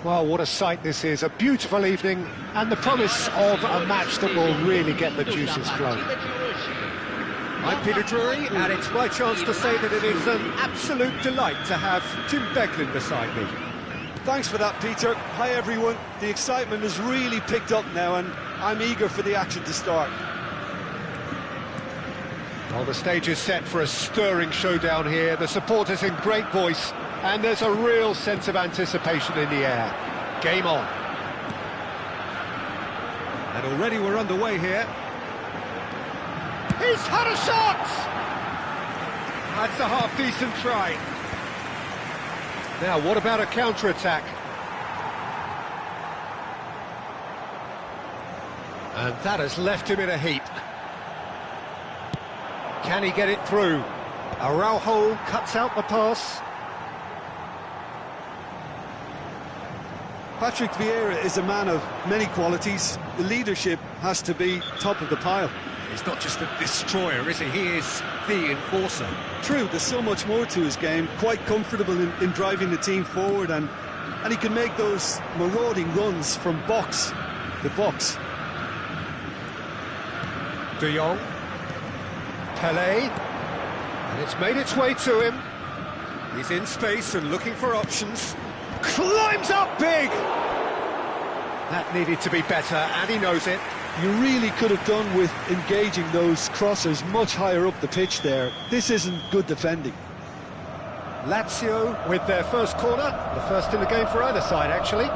Well, what a sight this is, a beautiful evening, and the promise of a match that will really get the juices flowing. I'm Peter Drury, and it's my chance to say that it is an absolute delight to have Jim Beglin beside me. Thanks for that, Peter. Hi, everyone. The excitement has really picked up now, and I'm eager for the action to start. Well, the stage is set for a stirring showdown here. The supporters in great voice, and there's a real sense of anticipation in the air. Game on. And already we're underway here. He's had a shot! That's a half-decent try. Now, what about a counter-attack? And that has left him in a heap. Can he get it through? Araujo cuts out the pass. Patrick Vieira is a man of many qualities. The leadership has to be top of the pile. He's not just a destroyer, is he? He is the enforcer. True, there's so much more to his game. Quite comfortable in driving the team forward, and he can make those marauding runs from box to box. De Jong. Pelé. And it's made its way to him. He's in space and looking for options. Climbs up big! That needed to be better, and he knows it. You really could have done with engaging those crossers much higher up the pitch there. This isn't good defending. Lazio with their first corner, the first in the game for either side, actually.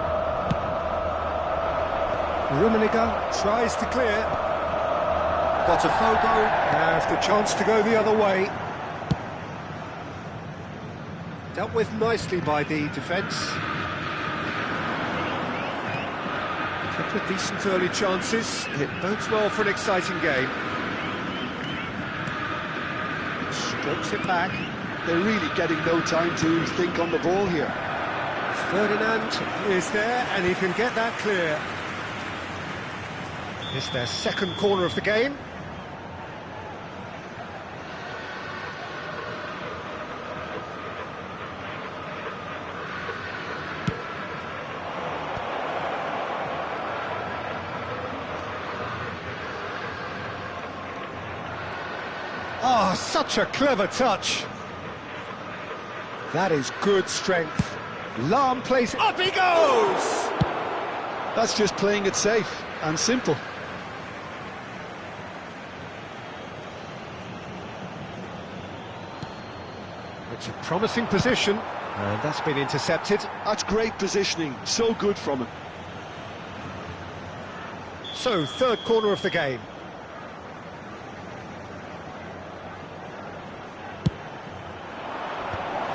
Rummenigge tries to clear. Botafogo have the chance to go the other way. Dealt with nicely by the defence. Couple of decent early chances. It bodes well for an exciting game. Strokes it back. They're really getting no time to think on the ball here. Ferdinand is there, and he can get that clear. It's their second corner of the game. Oh, such a clever touch. That is good strength. Lahm plays, up he goes! That's just playing it safe and simple. It's a promising position, and that's been intercepted. That's great positioning, so good from him. So, third corner of the game.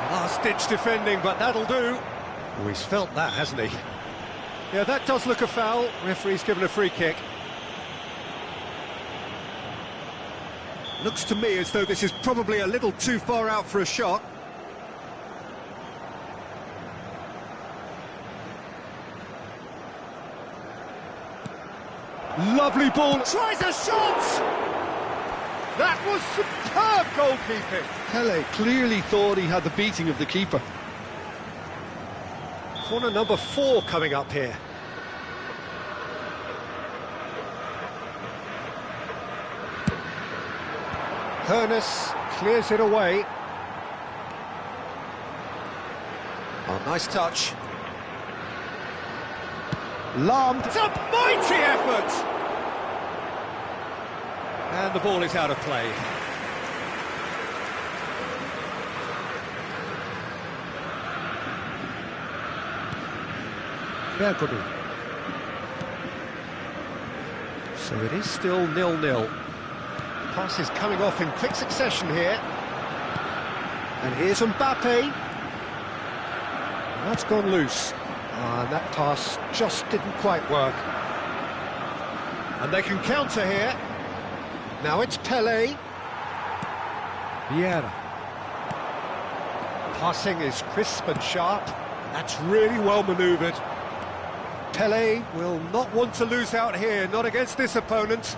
Last-ditch defending, but that'll do. Oh, he's felt that, hasn't he? Yeah, that does look a foul. Referee's given a free kick. Looks to me as though this is probably a little too far out for a shot. Lovely ball. Tries a shot! That was superb goalkeeping. Pele clearly thought he had the beating of the keeper. Corner number 4 coming up here. Hoeneß clears it away. Oh, nice touch. Lahm. It's a mighty effort! And the ball is out of play. Bergkamp. So it is still 0-0. Pass is coming off in quick succession here. And here's Mbappe. That's gone loose. And that pass just didn't quite work. And they can counter here. Now it's Pelé. Vieira. Passing is crisp and sharp. That's really well manoeuvred. Pelé will not want to lose out here, not against this opponent.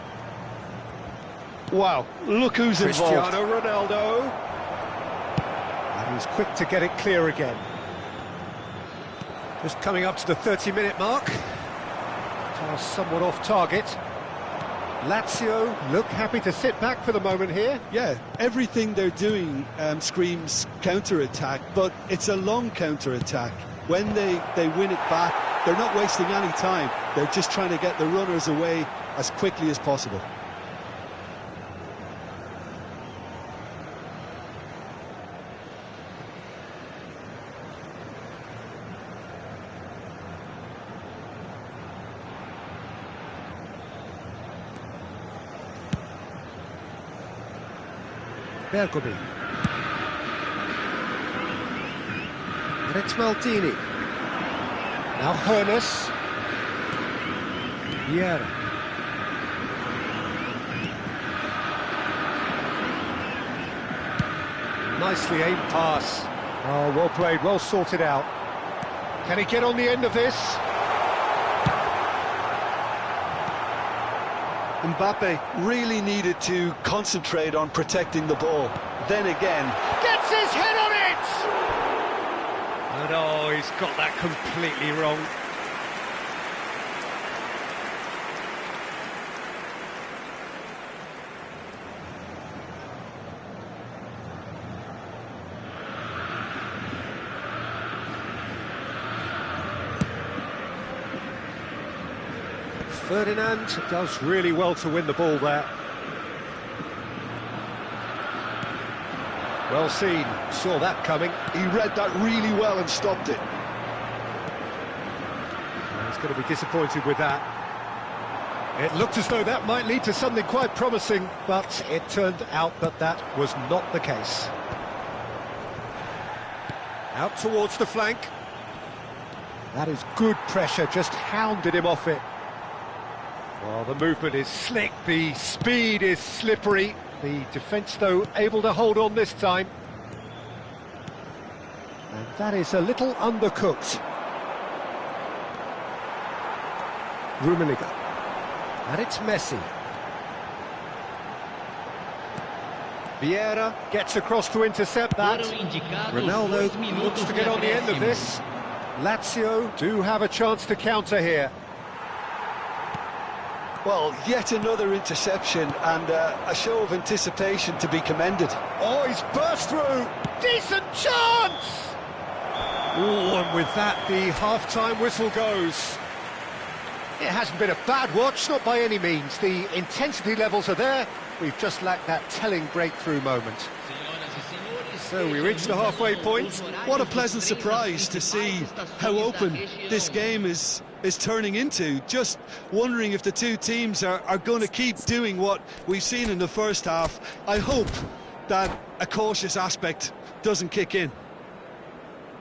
Wow, look who's involved. Cristiano Ronaldo. And he's quick to get it clear again. Just coming up to the 30-minute mark. Pass somewhat off target. Lazio look happy to sit back for the moment here. Yeah, everything they're doing screams counter-attack, but it's a long counter-attack. When they win it back, they're not wasting any time. They're just trying to get the runners away as quickly as possible. Bergomi. And it's Maldini. Now Hoeneß. Vieira. Nicely aimed pass. Oh, well played, well sorted out. Can he get on the end of this? Mbappe really needed to concentrate on protecting the ball. Then again, Gets his head on it! And oh, he's got that completely wrong. Ferdinand does really well to win the ball there. Well seen, saw that coming. he read that really well and stopped it. He's going to be disappointed with that. It looked as though that might lead to something quite promising, but it turned out that that was not the case. Out towards the flank. That is good pressure, just hounded him off it. Well, the movement is slick, the speed is slippery. The defence, though, able to hold on this time. And that is a little undercooked. Rummenigge. And it's Messi. Vieira gets across to intercept that. Ronaldo looks to get on the end of this. Lazio do have a chance to counter here. Well, yet another interception and a show of anticipation to be commended. Oh, he's burst through! Decent chance! Oh, and with that, the half-time whistle goes. It hasn't been a bad watch, not by any means. The intensity levels are there. We've just lacked that telling breakthrough moment. So we reach the halfway point. What a pleasant surprise to see how open this game is turning into. Just wondering if the two teams are going to keep doing what we've seen in the first half. I hope that a cautious aspect doesn't kick in.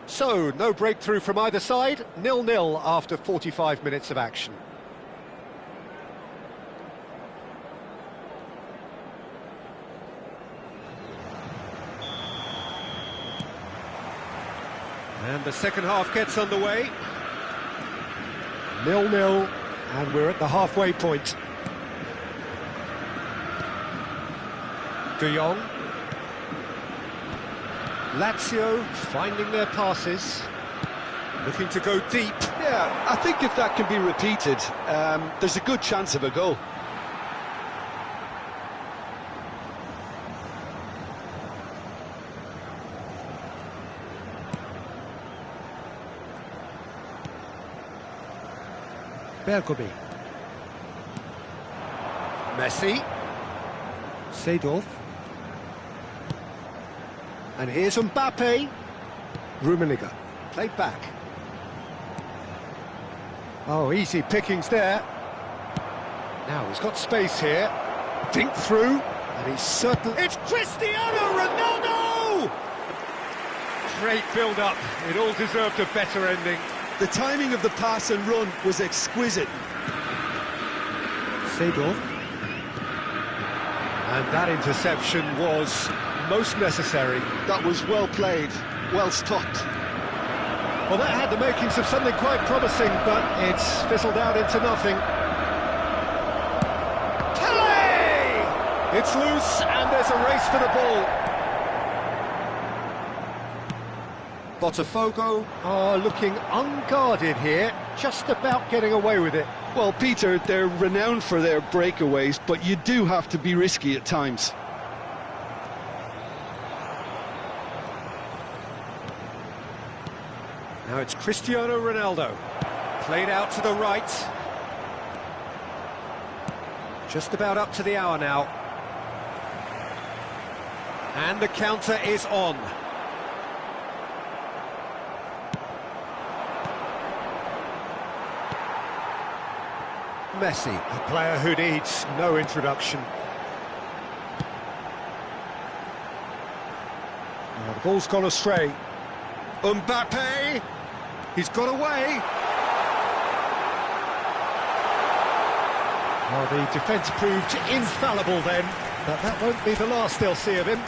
So, no breakthrough from either side, 0-0 after 45 minutes of action. And the second half gets underway. 0-0, and we're at the halfway point. De Jong. Lazio finding their passes, looking to go deep. Yeah, I think if that can be repeated, there's a good chance of a goal. Bergomi. Messi. Seedorf. And here's Mbappe. Rummenigge. Played back. Oh, easy pickings there. Now he's got space here. Dink through. And he's certainly... It's Cristiano Ronaldo! Great build-up. It all deserved a better ending. The timing of the pass and run was exquisite. Seedorf. And that interception was most necessary. That was well played, well stopped. Well, that had the makings of something quite promising, but it's fizzled out into nothing. Tele! It's loose, and there's a race for the ball. Botafogo are looking unguarded here, just about getting away with it. Well, Peter, they're renowned for their breakaways, but you do have to be risky at times. Now it's Cristiano Ronaldo. Played out to the right. Just about up to the hour now. And the counter is on. Messi, a player who needs no introduction. Now the ball's gone astray. Mbappe! He's got away! Well, the defence proved infallible then, but that won't be the last they'll see of him.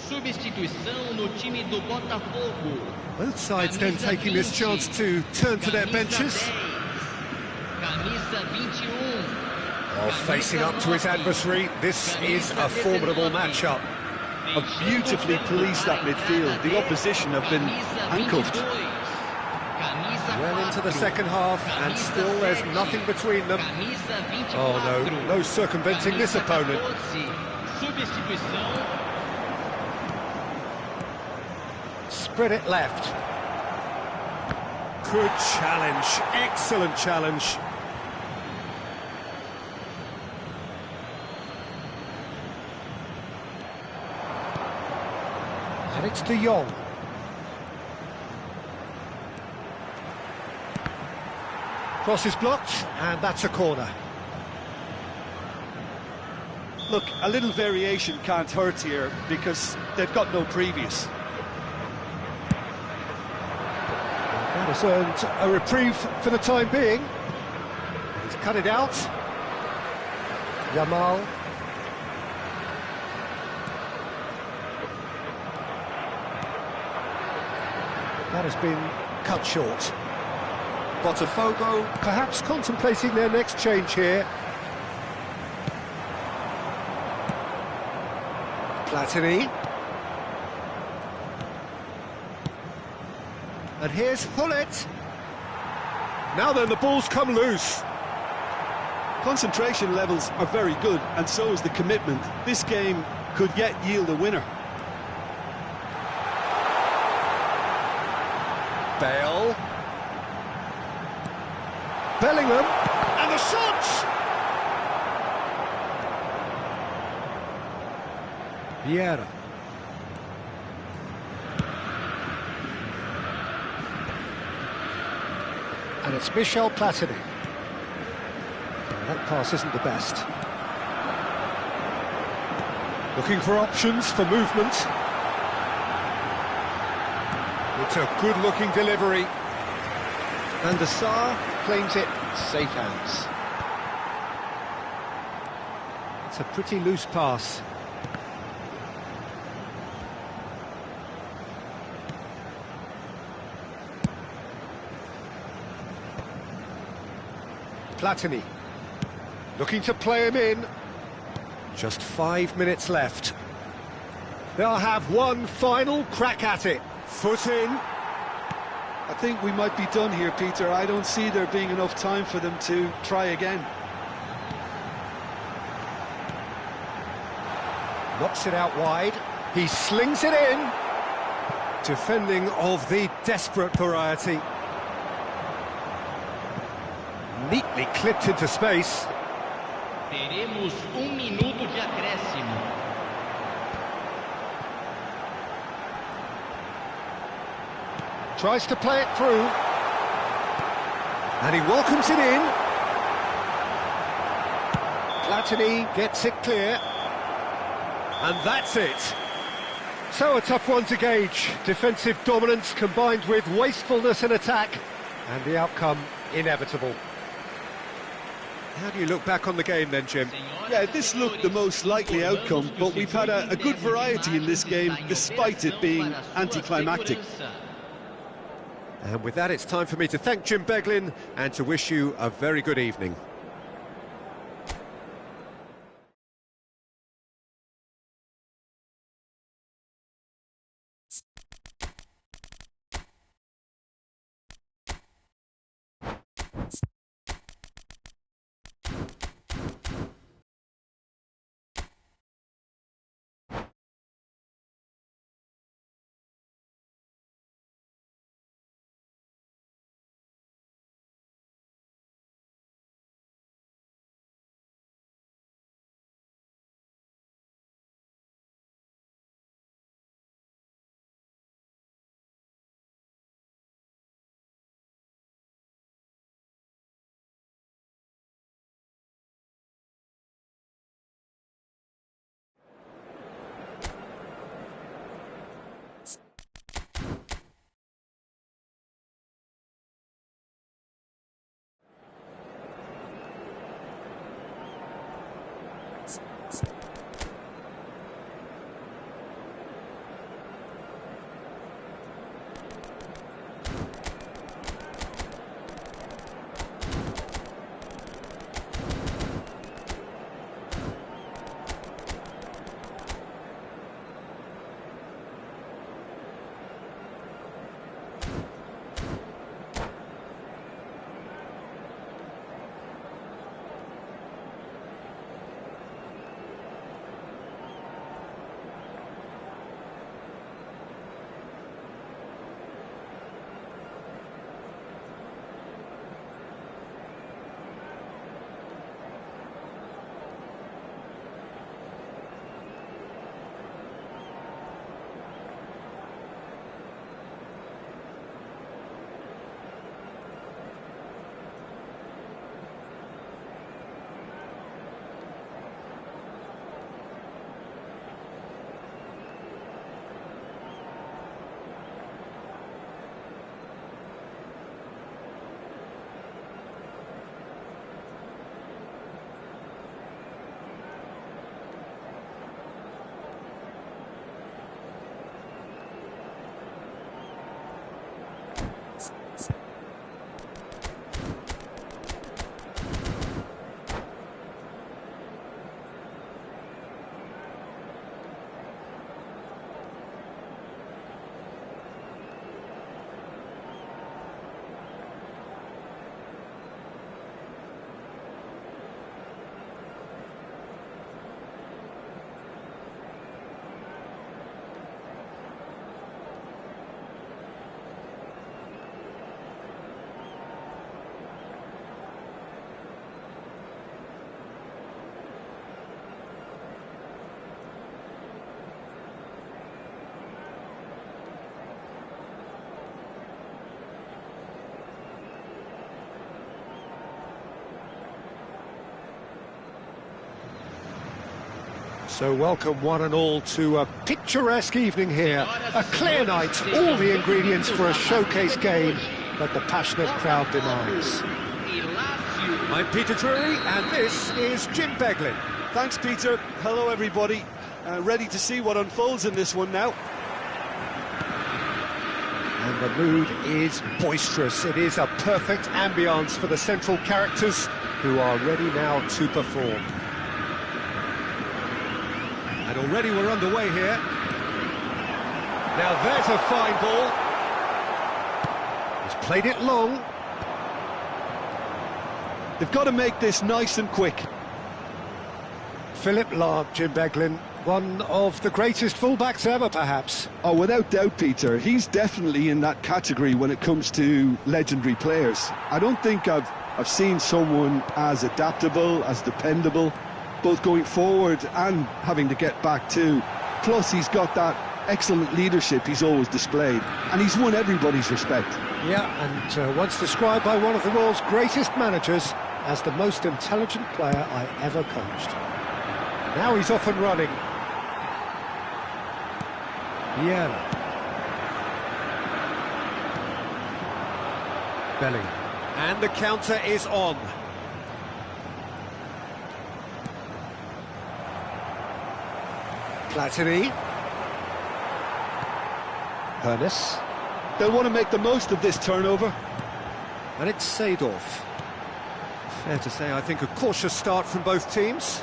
Substituição no time do Botafogo. Both sides then taking this chance to turn to their benches. Camisa 21. Oh, facing up to his adversary, this is a formidable matchup. Have beautifully policed that midfield. The opposition have been handcuffed. Well into the second half, and still there's nothing between them. Oh no, no circumventing this opponent. Substituição. Spread it left. Good challenge, excellent challenge. And it's De Jong. Cross is blocked, and that's a corner. Look, a little variation can't hurt here because they've got no previous. That has earned a reprieve for the time being. He's cut it out. Yamal. That has been cut short. Botafogo perhaps contemplating their next change here. Platini. And here's Hullet. Now then, the ball's come loose. Concentration levels are very good, and so is the commitment. This game could yet yield a winner. Bale. Bellingham. And the shot! Vieira. And it's Michel Platini. That pass isn't the best. Looking for options for movement. It's a good-looking delivery. And the Sarr claims it safe hands. It's a pretty loose pass. Platini, looking to play him in. Just 5 minutes left. They'll have one final crack at it. Foot in. I think we might be done here, Peter. I don't see there being enough time for them to try again. Knocks it out wide. He slings it in. Defending of the desperate variety. Neatly clipped into space. Teremos minuto de acréscimo. Tries to play it through. And he welcomes it in. Platini gets it clear. And that's it. So a tough one to gauge. Defensive dominance combined with wastefulness in attack, and the outcome inevitable. How do you look back on the game then, Jim? Yeah, this looked the most likely outcome, but we've had a good variety in this game, despite it being anticlimactic. And with that, it's time for me to thank Jim Beglin and to wish you a very good evening. So welcome one and all to a picturesque evening here. A clear night, all the ingredients for a showcase game that the passionate crowd demands. I'm Peter Drury and this is Jim Beglin. Thanks, Peter. Hello, everybody. Ready to see what unfolds in this one now. And the mood is boisterous. It is a perfect ambience for the central characters who are ready now to perform. And already we're underway here. Now there's a fine ball. He's played it long. They've got to make this nice and quick. Philipp Lahm, Jim Beglin, one of the greatest fullbacks ever, perhaps. Oh, without doubt, Peter. He's definitely in that category when it comes to legendary players. I don't think I've seen someone as adaptable, as dependable, both going forward and having to get back too. Plus, he's got that excellent leadership he's always displayed, and he's won everybody's respect. Yeah, and once described by one of the world's greatest managers as the most intelligent player I ever coached. Now he's off and running. Vieira. Bellingham. And the counter is on. Platini. Hoeneß. They'll want to make the most of this turnover. And it's Seedorf. Fair to say, I think, a cautious start from both teams.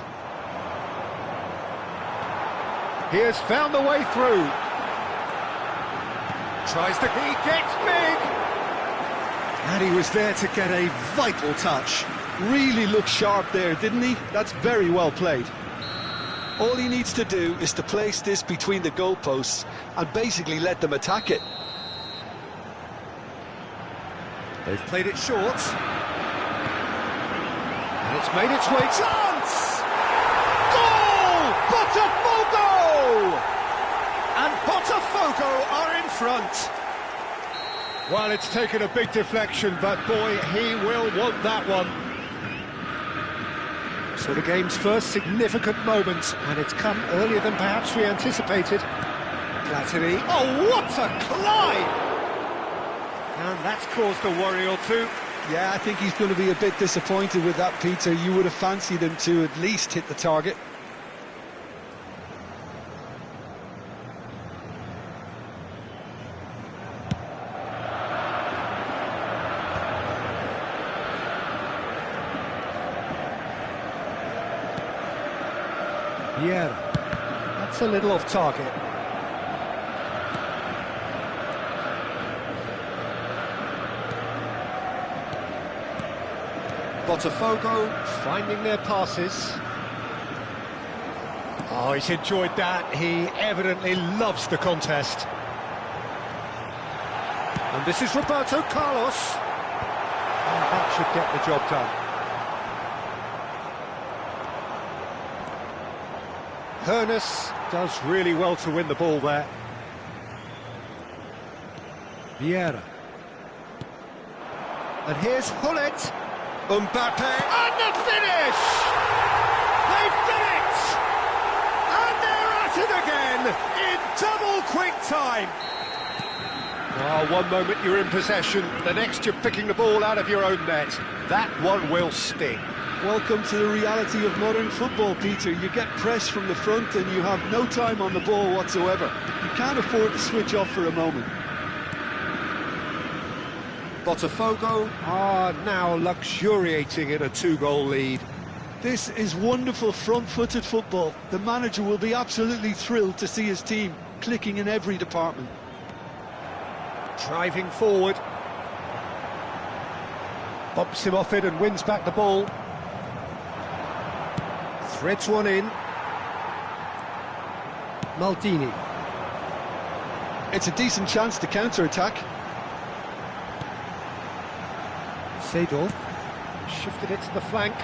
He has found the way through. Tries to... He gets big! And he was there to get a vital touch. Really looked sharp there, didn't he? That's very well played. All he needs to do is to place this between the goalposts and basically let them attack it. They've played it short. And it's made its way. Chance! Goal! Botafogo! And Botafogo are in front. Well, it's taken a big deflection, but boy, he will want that one. So the game's first significant moment, and it's come earlier than perhaps we anticipated. Platini. Oh, what a climb! And that's caused a worry or two. Yeah, I think he's going to be a bit disappointed with that, Peter. You would have fancied him to at least hit the target. Vieira. That's a little off target. Botafogo finding their passes. Oh, he's enjoyed that. He evidently loves the contest. And this is Roberto Carlos. And that should get the job done. Hoeneß does really well to win the ball there. Vieira. And here's Hullet. Mbappe. And the finish! They've done it! And they're at it again in double quick time. Oh, one moment you're in possession, the next you're picking the ball out of your own net. That one will sting. Welcome to the reality of modern football, Peter. You get pressed from the front and you have no time on the ball whatsoever. You can't afford to switch off for a moment. Botafogo are now luxuriating in a two-goal lead. This is wonderful front-footed football. The manager will be absolutely thrilled to see his team clicking in every department. Driving forward. Bumps him off it and wins back the ball. Threads one in. Maldini. It's a decent chance to counter-attack. Seedorf shifted it to the flank.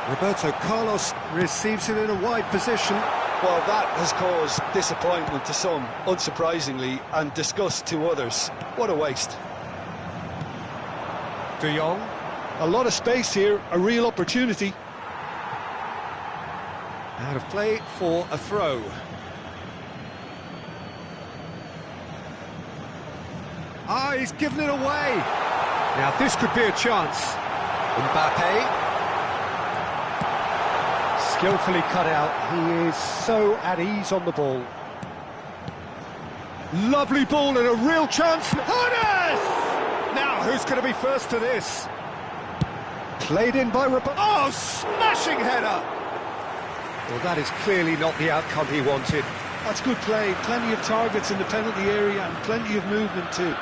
Roberto Carlos receives it in a wide position. Well, that has caused disappointment to some, unsurprisingly, and disgust to others. What a waste. De Jong. A lot of space here, a real opportunity. Out of play for a throw. Ah, he's given it away. Now this could be a chance. Mbappe. Skillfully cut out. He is so at ease on the ball. Lovely ball and a real chance. Hoeneß! Now who's going to be first to this? Played in by Roberto. Oh, smashing header! Well, that is clearly not the outcome he wanted. That's good play. Plenty of targets in the penalty area and plenty of movement too.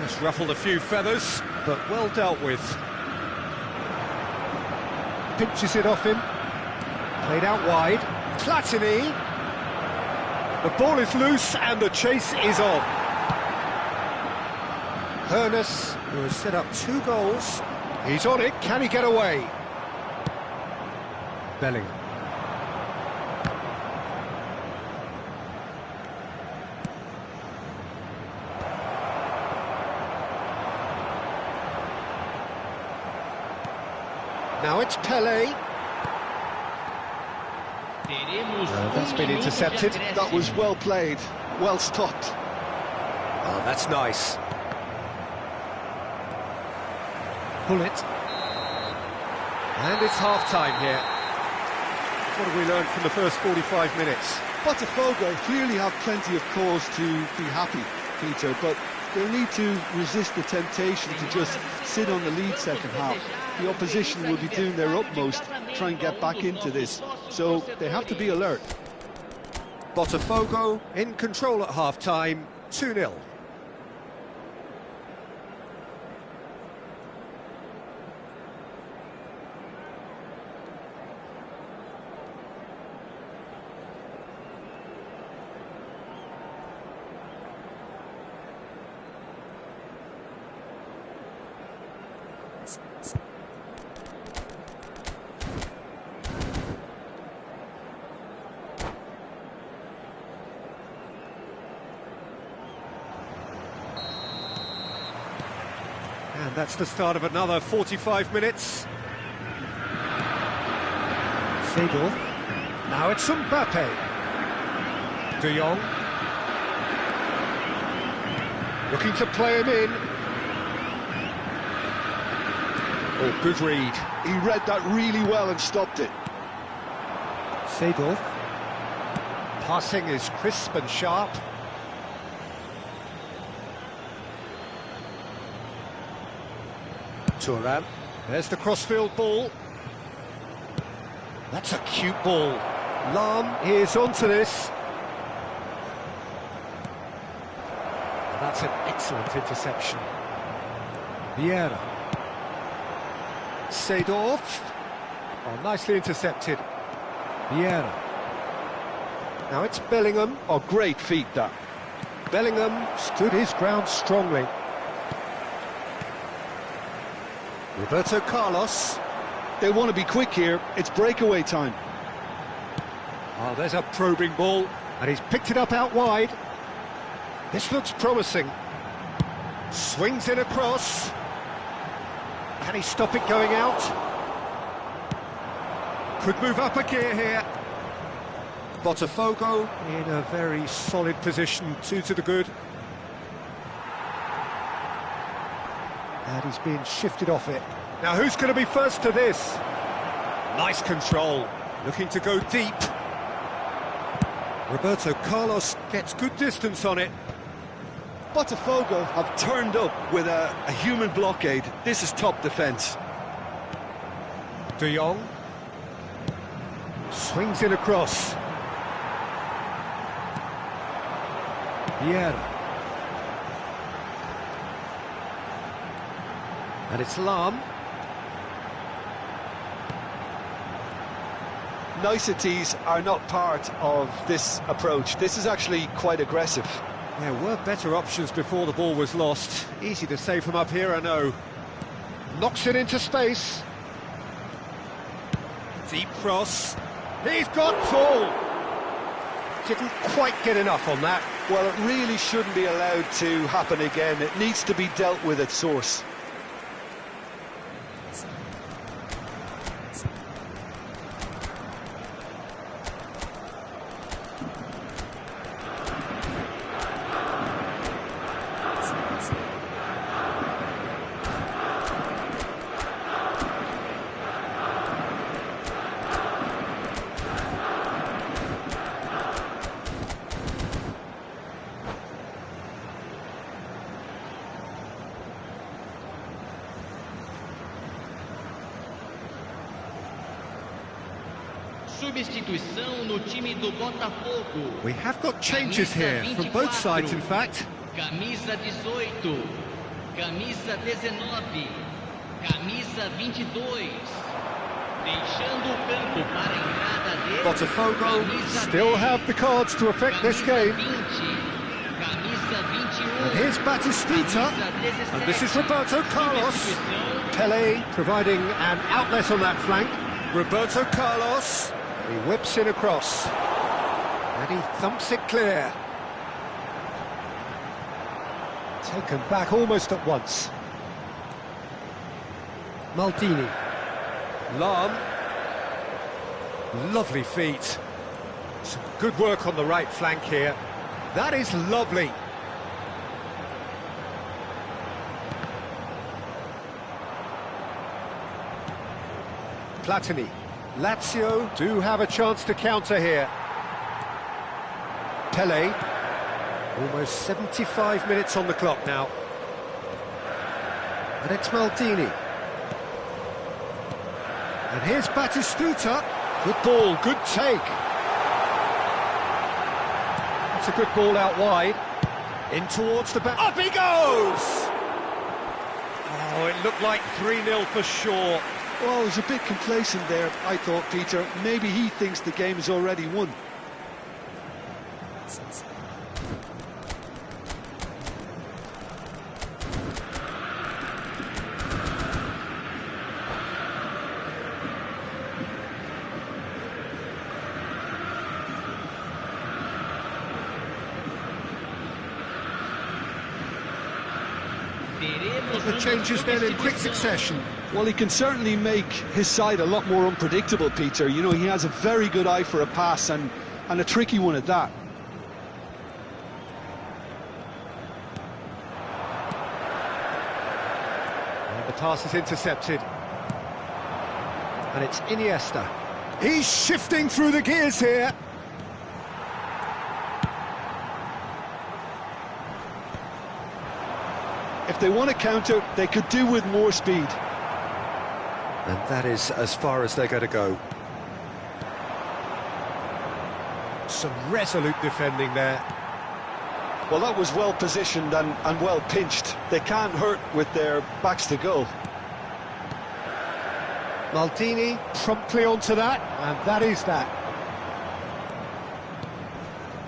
It's ruffled a few feathers, but well dealt with. Pinches it off him. Played out wide. Platini. The ball is loose and the chase is on. Hoeneß, who has set up 2 goals. He's on it. Can he get away? Bellingham. Now it's Pelé. That's been intercepted. That was well played, well stopped. Oh, that's nice. Pull it. And it's half-time here. What have we learned from the first 45 minutes? Botafogo clearly have plenty of cause to be happy, Peter, but they'll need to resist the temptation to just sit on the lead second half. The opposition will be doing their utmost to try and get back into this, so they have to be alert. Botafogo in control at half-time, 2-0. And that's the start of another 45 minutes. Seedorf. Now it's Mbappe. De Jong. Looking to play him in. Oh, good read. He read that really well and stopped it. Seedorf. Passing is crisp and sharp. Thuram. There's the crossfield ball. That's a cute ball. Lahm is onto this. That's an excellent interception. Vieira. Seedorf. Oh, nicely intercepted. Vieira. Now it's Bellingham. Oh, great feat, that. Bellingham stood his ground strongly. Roberto Carlos. They want to be quick here. It's breakaway time. Oh, there's a probing ball, and he's picked it up out wide. This looks promising. Swings in across. Can he stop it going out? Could move up a gear here. Botafogo in a very solid position, 2 to the good. And he's being shifted off it. Now who's going to be first to this? Nice control, looking to go deep. Roberto Carlos gets good distance on it. Botafogo have turned up with a human blockade. This is top defence. De Jong. Swings in across. Vieira. And it's Lahm. Niceties are not part of this approach. This is actually quite aggressive. There were better options before the ball was lost. Easy to save from up here, I know. Knocks it into space. Deep cross. He's got full. Didn't quite get enough on that. Well, it really shouldn't be allowed to happen again. It needs to be dealt with at source. Substituição no time do Botafogo. We have got changes here, from both sides in fact. Camisa 18, camisa 19, camisa 22. Deixando o campo para a entrada dele. Botafogo still have the cards to affect this game. Camisa 21. And here's Batistuta, and this is Roberto Carlos. Pele providing an outlet on that flank. Roberto Carlos. He whips in across, and he thumps it clear. Taken back almost at once. Maldini. Lahm. Lovely feet. Good work on the right flank here. That is lovely. Platini. Lazio do have a chance to counter here. Pele. Almost 75 minutes on the clock now. And it's Maldini. And here's Batistuta. Good ball, good take. That's a good ball out wide. In towards the back. Up he goes! Oh, it looked like 3-0 for sure. Well, he was a bit complacent there, I thought, Peter. Maybe he thinks the game is already won. The changes then in quick succession. Well, he can certainly make his side a lot more unpredictable, Peter. You know, he has a very good eye for a pass and a tricky one at that. And the pass is intercepted. And it's Iniesta. He's shifting through the gears here. If they want to counter, they could do with more speed. And that is as far as they're going to go. Some resolute defending there. Well, that was well positioned and well pinched. They can't hurt with their backs to goal. Maldini promptly onto that, and that is that.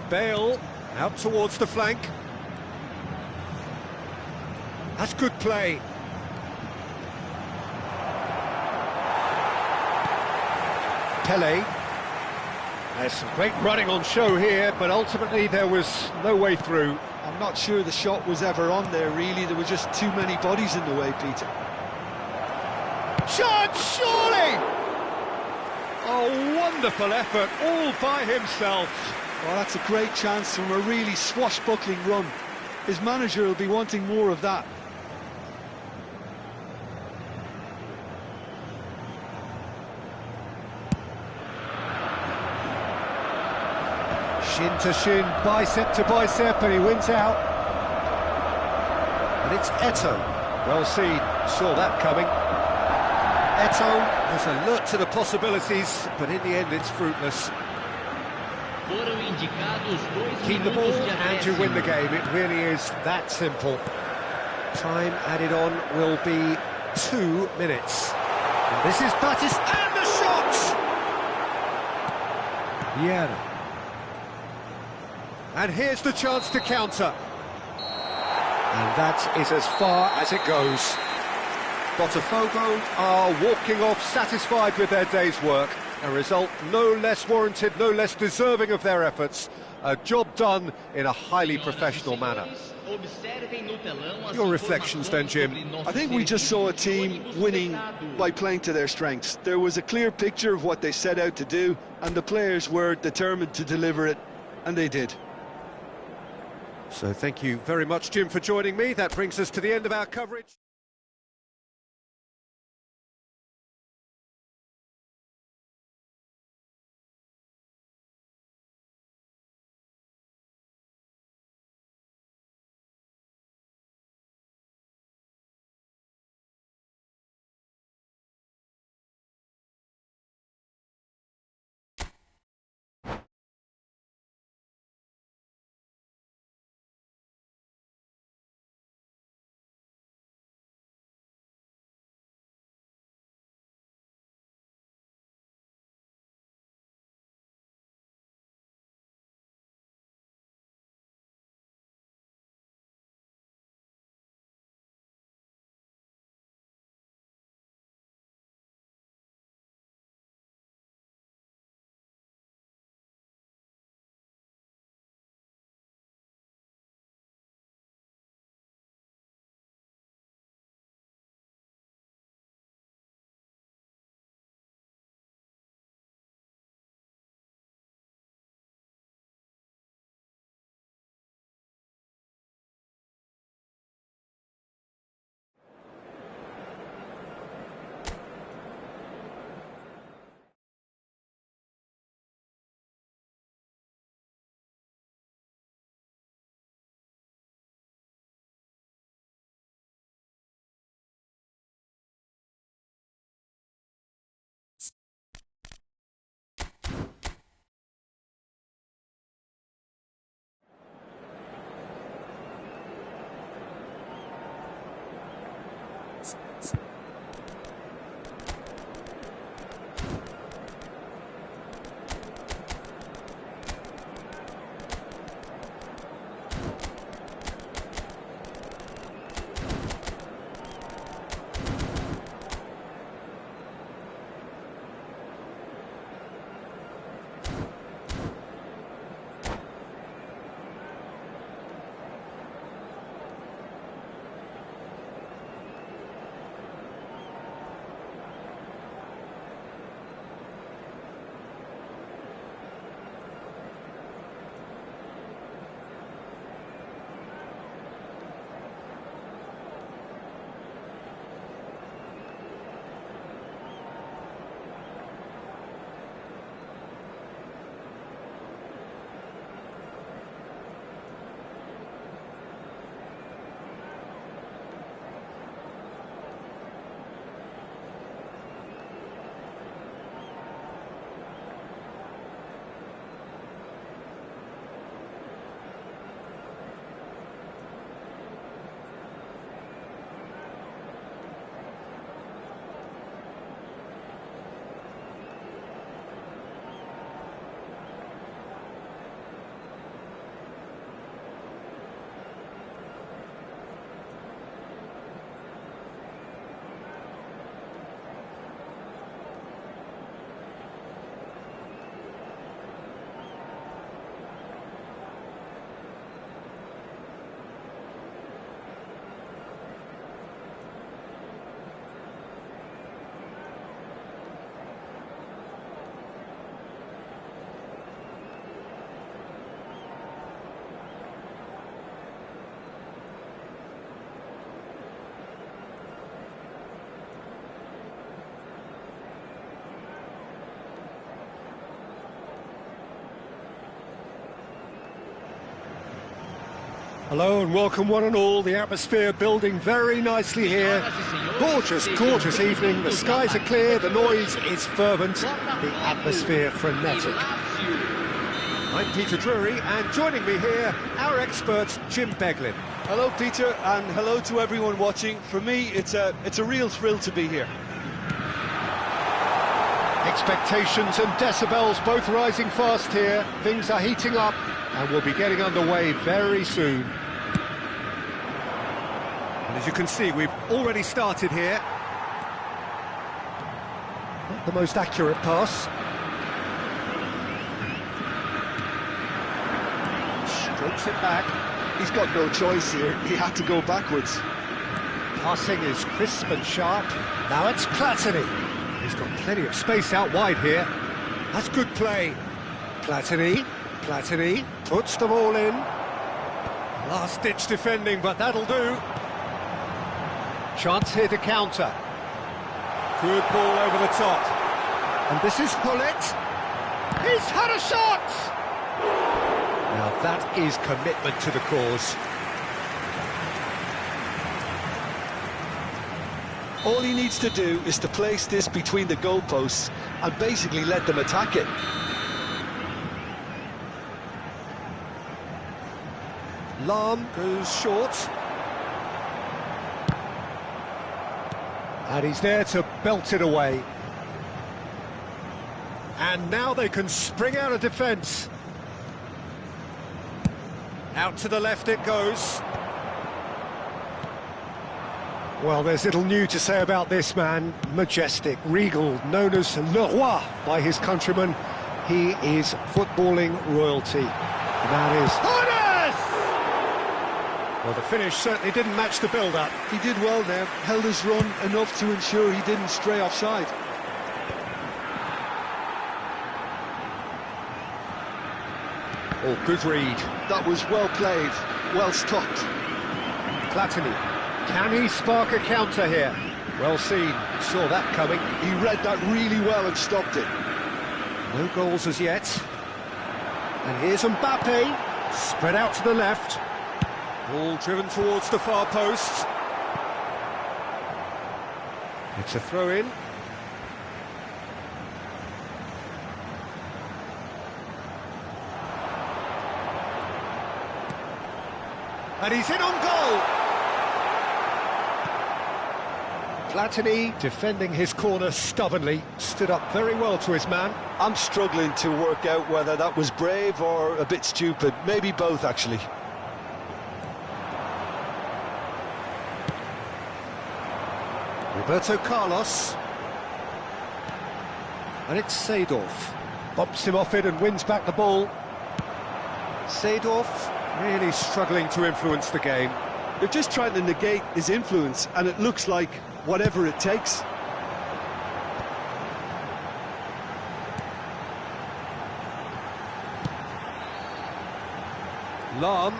Bale out towards the flank. That's good play. Pele. There's some great running on show here, but ultimately there was no way through. I'm not sure the shot was ever on there, really. There were just too many bodies in the way, Peter. Shot, surely! Oh, wonderful effort, all by himself. Well, that's a great chance from a really swashbuckling run. His manager will be wanting more of that. Shin to shin, bicep to bicep, and he wins out. And it's Eto'o. Well seen, saw that coming. Eto'o was alert to the possibilities, but in the end it's fruitless. Keep the ball and you win the game. It really is that simple. Time added on will be 2 minutes. And this is Batis, and the shot! Vieira. And here's the chance to counter. And that is as far as it goes. Botafogo are walking off satisfied with their day's work. A result no less warranted, no less deserving of their efforts. A job done in a highly professional manner. Your reflections then, Jim? I think we just saw a team winning by playing to their strengths. There was a clear picture of what they set out to do, and the players were determined to deliver it, and they did. So thank you very much, Jim, for joining me. That brings us to the end of our coverage. Hello and welcome one and all. The atmosphere building very nicely here. Gorgeous, gorgeous evening. The skies are clear, the noise is fervent, the atmosphere frenetic. I'm Peter Drury, and joining me here, our expert Jim Beglin. Hello, Peter, and hello to everyone watching. For me, it's a real thrill to be here. Expectations and decibels both rising fast here. Things are heating up, and we'll be getting underway very soon. And as you can see, we've already started here. Not the most accurate pass. Strokes it back. He's got no choice here. He had to go backwards. Passing is crisp and sharp. Now it's Platini. He's got plenty of space out wide here. That's good play. Platini puts them all in. Last-ditch defending, but that'll do. Chance here to counter. Good ball over the top. And this is Hullet. He's had a shot! Now that is commitment to the cause. All he needs to do is to place this between the goalposts and basically let them attack it. Lahm goes short. And he's there to belt it away. And now they can spring out of defence. Out to the left it goes. Well, there's little new to say about this man. Majestic, regal, known as Le Roi by his countrymen. He is footballing royalty. The man is... Well, the finish certainly didn't match the build-up. He did well there, held his run enough to ensure he didn't stray offside. Oh, good read. That was well played, well stopped. Platini. Can he spark a counter here? Well seen, saw that coming. He read that really well and stopped it. No goals as yet. And here's Mbappe, spread out to the left. Ball driven towards the far post. It's a throw-in. And he's in on goal! Platini, defending his corner stubbornly, stood up very well to his man. I'm struggling to work out whether that was brave or a bit stupid. Maybe both, actually. Roberto Carlos. And it's Seedorf. Bumps him off it and wins back the ball. Seedorf really struggling to influence the game. They're just trying to negate his influence, and it looks like whatever it takes. Lahm.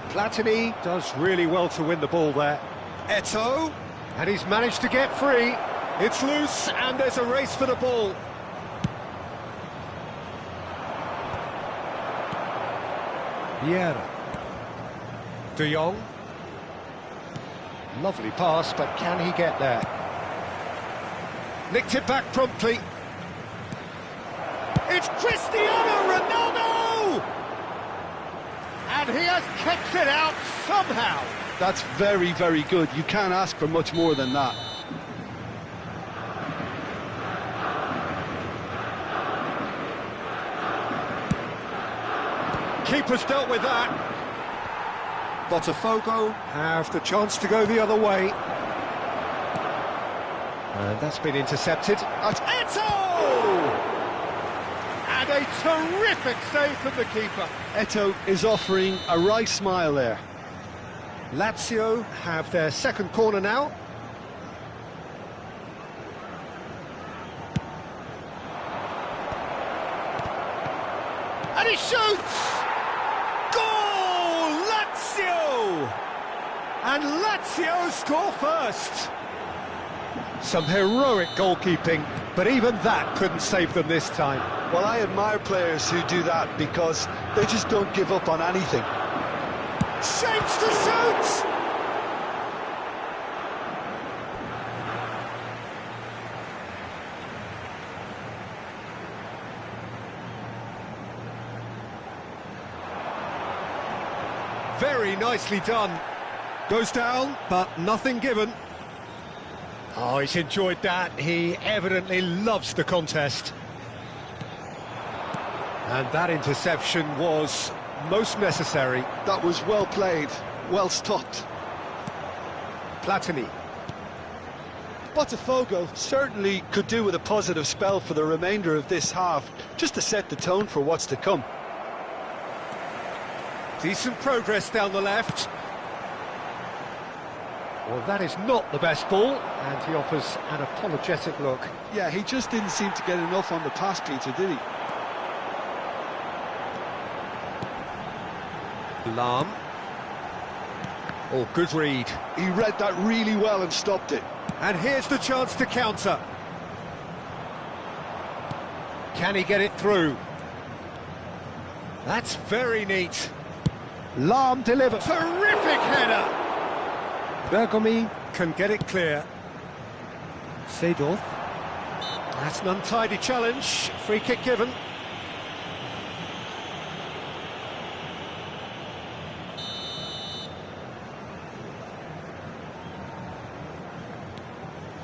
Platini does really well to win the ball there. Eto'o, and he's managed to get free. It's loose, and there's a race for the ball. Vieira. De Jong. Lovely pass, but can he get there? Nicked it back promptly. It's Cristiano Ronaldo! And he has kept it out somehow. That's very, very good. You can't ask for much more than that. Keeper's dealt with that. Botafogo have the chance to go the other way. And that's been intercepted. Eto'o! And a terrific save from the keeper. Eto'o is offering a wry smile there. Lazio have their second corner now. And he shoots! Goal! Lazio! And Lazio score first. Some heroic goalkeeping, but even that couldn't save them this time. Well, I admire players who do that because they just don't give up on anything. Shapes to shoot! Very nicely done. Goes down, but nothing given. Oh, he's enjoyed that. He evidently loves the contest. And that interception was most necessary. That was well played, well stopped. Platini. Botafogo certainly could do with a positive spell for the remainder of this half, just to set the tone for what's to come. Decent progress down the left. Well, that is not the best ball, and he offers an apologetic look. Yeah, he just didn't seem to get enough on the pass, Peter, did he? Lahm. Oh, good read. He read that really well and stopped it. And here's the chance to counter. Can he get it through? That's very neat. Lahm delivers. Terrific header! Bergomi can get it clear. Seedorf. That's an untidy challenge. Free kick given.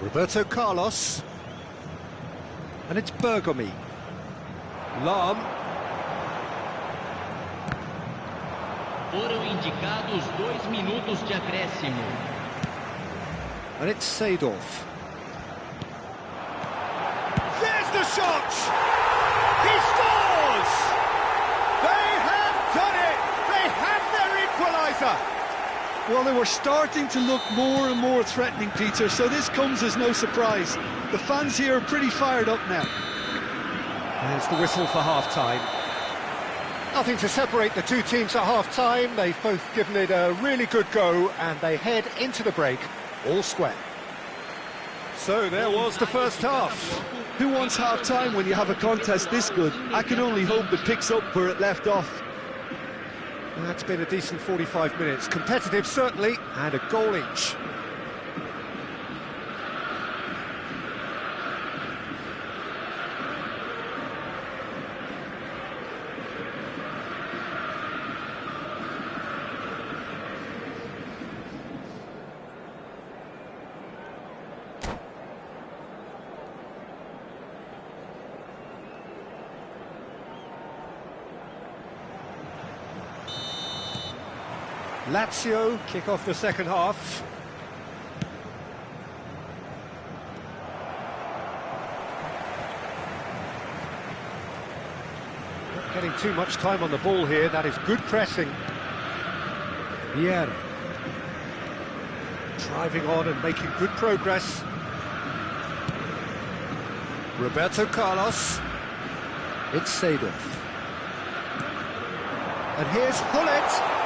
Roberto Carlos. And it's Bergomi. Lahm. Foram indicados 2 minutos de acréscimo. And it's Seedorf. There's the shot! He scores! They have done it! They have their equaliser! Well, they were starting to look more and more threatening, Peter, so this comes as no surprise. The fans here are pretty fired up now. There's the whistle for half-time. Nothing to separate the two teams at half-time. They've both given it a really good go, and they head into the break all square. So there was the first half. Who wants half-time when you have a contest this good? I can only hope it picks up where it left off. That's been a decent 45 minutes. Competitive, certainly, and a goal each. Lazio kick off the second half. Not getting too much time on the ball here. That is good pressing. Vieri. Driving on and making good progress. Roberto Carlos. It's Seedorf. And here's Hullet.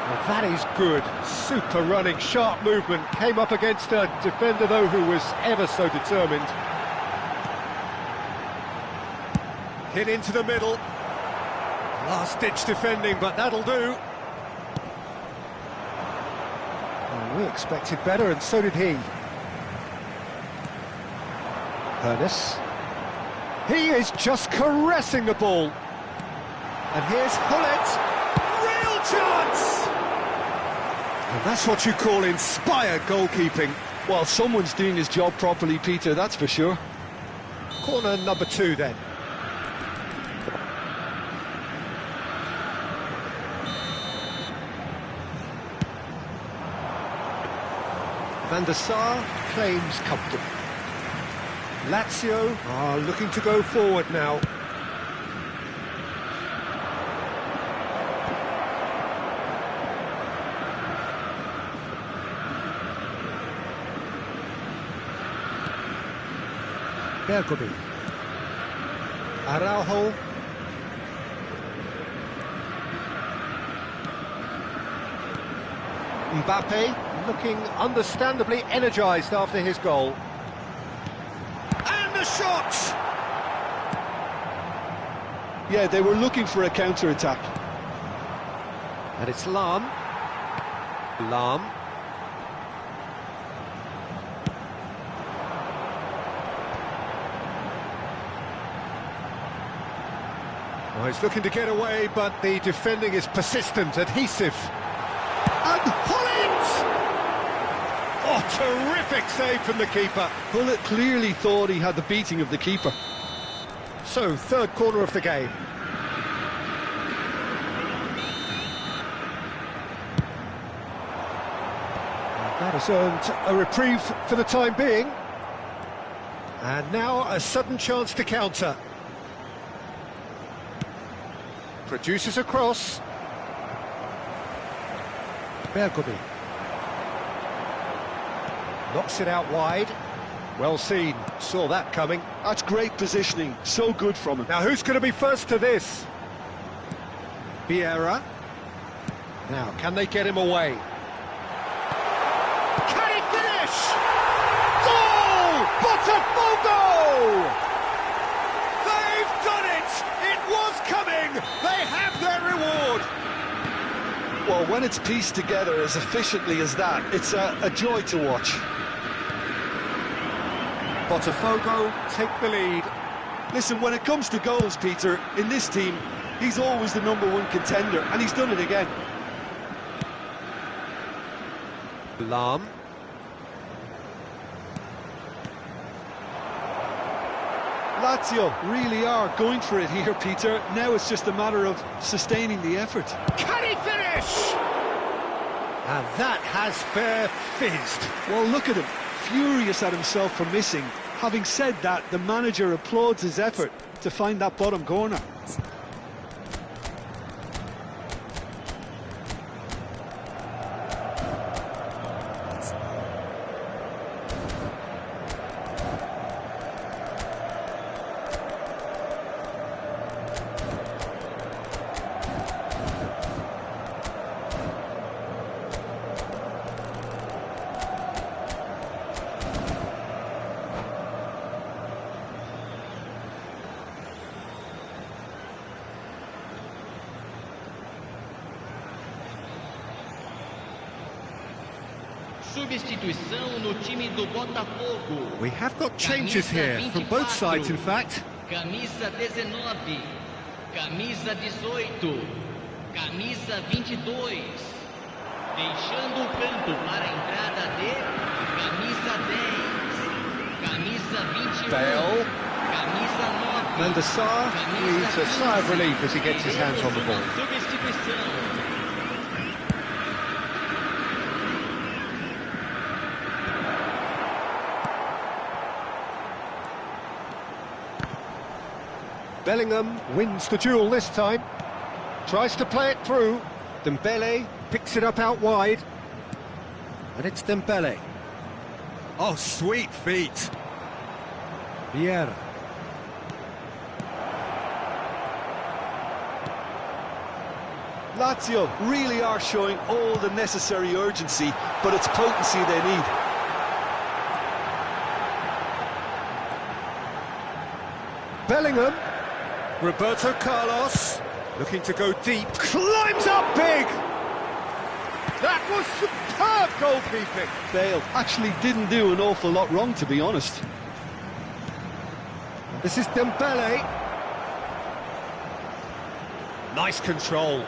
Well, that is good. Super running, sharp movement. Came up against a defender, though, who was ever so determined. Hit into the middle. Last-ditch defending, but that'll do. Well, we expected better, and so did he. Ernest. He is just caressing the ball. And here's Hullet. Real chance! And that's what you call inspired goalkeeping. Well, someone's doing his job properly, Peter, that's for sure. Corner number 2 then. Van der Sar claims comfortable. Lazio are looking to go forward now. Bergomi. Araujo. Mbappe looking understandably energised after his goal. And the shot! Yeah, they were looking for a counter-attack. And it's Lahm. Lahm. Oh, he's looking to get away, but the defending is persistent, adhesive. And Hullet! Oh, terrific save from the keeper. Hullet clearly thought he had the beating of the keeper. So, third corner of the game. That has earned a reprieve for the time being. And now a sudden chance to counter. Produces a cross. Bergomi. Knocks it out wide. Well seen, saw that coming. That's great positioning, so good from him. Now who's going to be first to this? Vieira. Now, can they get him away? Can he finish? Goal! Botafogo! They've done it! It was coming! They have their reward! Well, when it's pieced together as efficiently as that, it's a joy to watch. Botafogo take the lead. Listen, when it comes to goals, Peter, in this team, he's always the #1 contender, and he's done it again. Lahm. Lazio really are going for it here, Peter. Now it's just a matter of sustaining the effort. Can he finish? And that has fair fizzed. Well, look at him, furious at himself for missing. Having said that, the manager applauds his effort to find that bottom corner. Substituição no time do Botafogo. We have got changes here, from both sides in fact. Camisa 19, camisa 18, camisa 22. Deixando o campo para a entrada de camisa 10, camisa 21, Bale. camisa 9. Van der Sar breathes a sigh of relief as he gets his hands on the ball. Substituição. Bellingham wins the duel this time. Tries to play it through. Dembele picks it up out wide. And it's Dembele. Oh, sweet feet. Vieira. Lazio really are showing all the necessary urgency, but it's potency they need. Bellingham. Roberto Carlos, looking to go deep, climbs up big! That was superb goalkeeping! Bale actually didn't do an awful lot wrong, to be honest. This is Dembele. Nice control.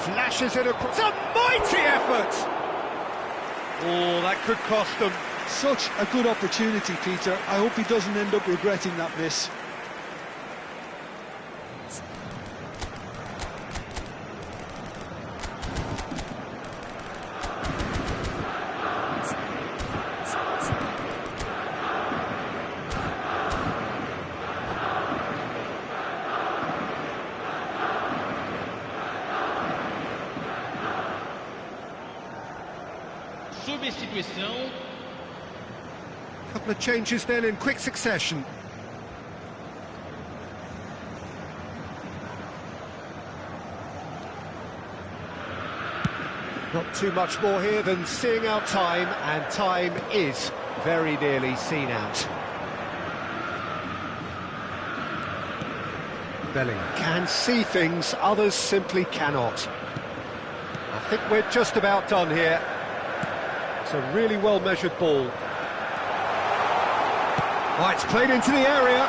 Flashes it across. It's a mighty effort! Oh, that could cost them. Such a good opportunity, Peter. I hope he doesn't end up regretting that miss. Substituição. Couple of changes then in quick succession. Not too much more here than seeing out time, and time is very nearly seen out. Bellingham can see things others simply cannot. I think we're just about done here. It's a really well-measured ball. Oh, it's played into the area.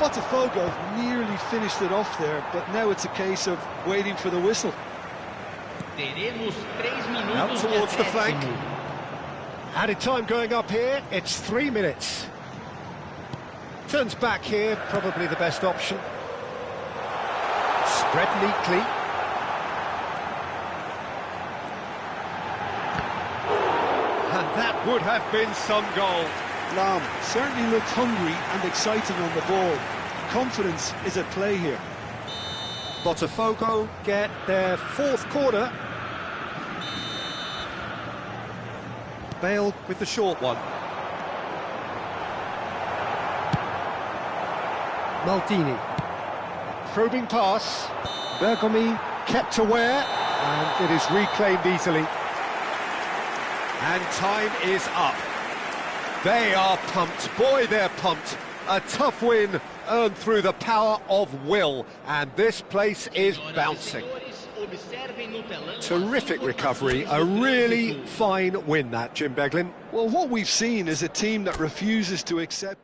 Botafogo nearly finished it off there, but now it's a case of waiting for the whistle. Teremos 3 minutos Out towards the flank. acréscimo. Added time going up here, it's 3 minutes. Turns back here, probably the best option. Spread neatly. And that would have been some goal. Lam certainly looked hungry and exciting on the ball. Confidence is at play here. Botafogo get their 4th corner. Bale with the short one. Maldini. Probing pass. Bergomi kept aware, and it is reclaimed easily. And time is up. They are pumped. Boy, they're pumped. A tough win earned through the power of will, and this place is bouncing. Terrific recovery, a really fine win that, Jim Beglin. Well, what we've seen is a team that refuses to accept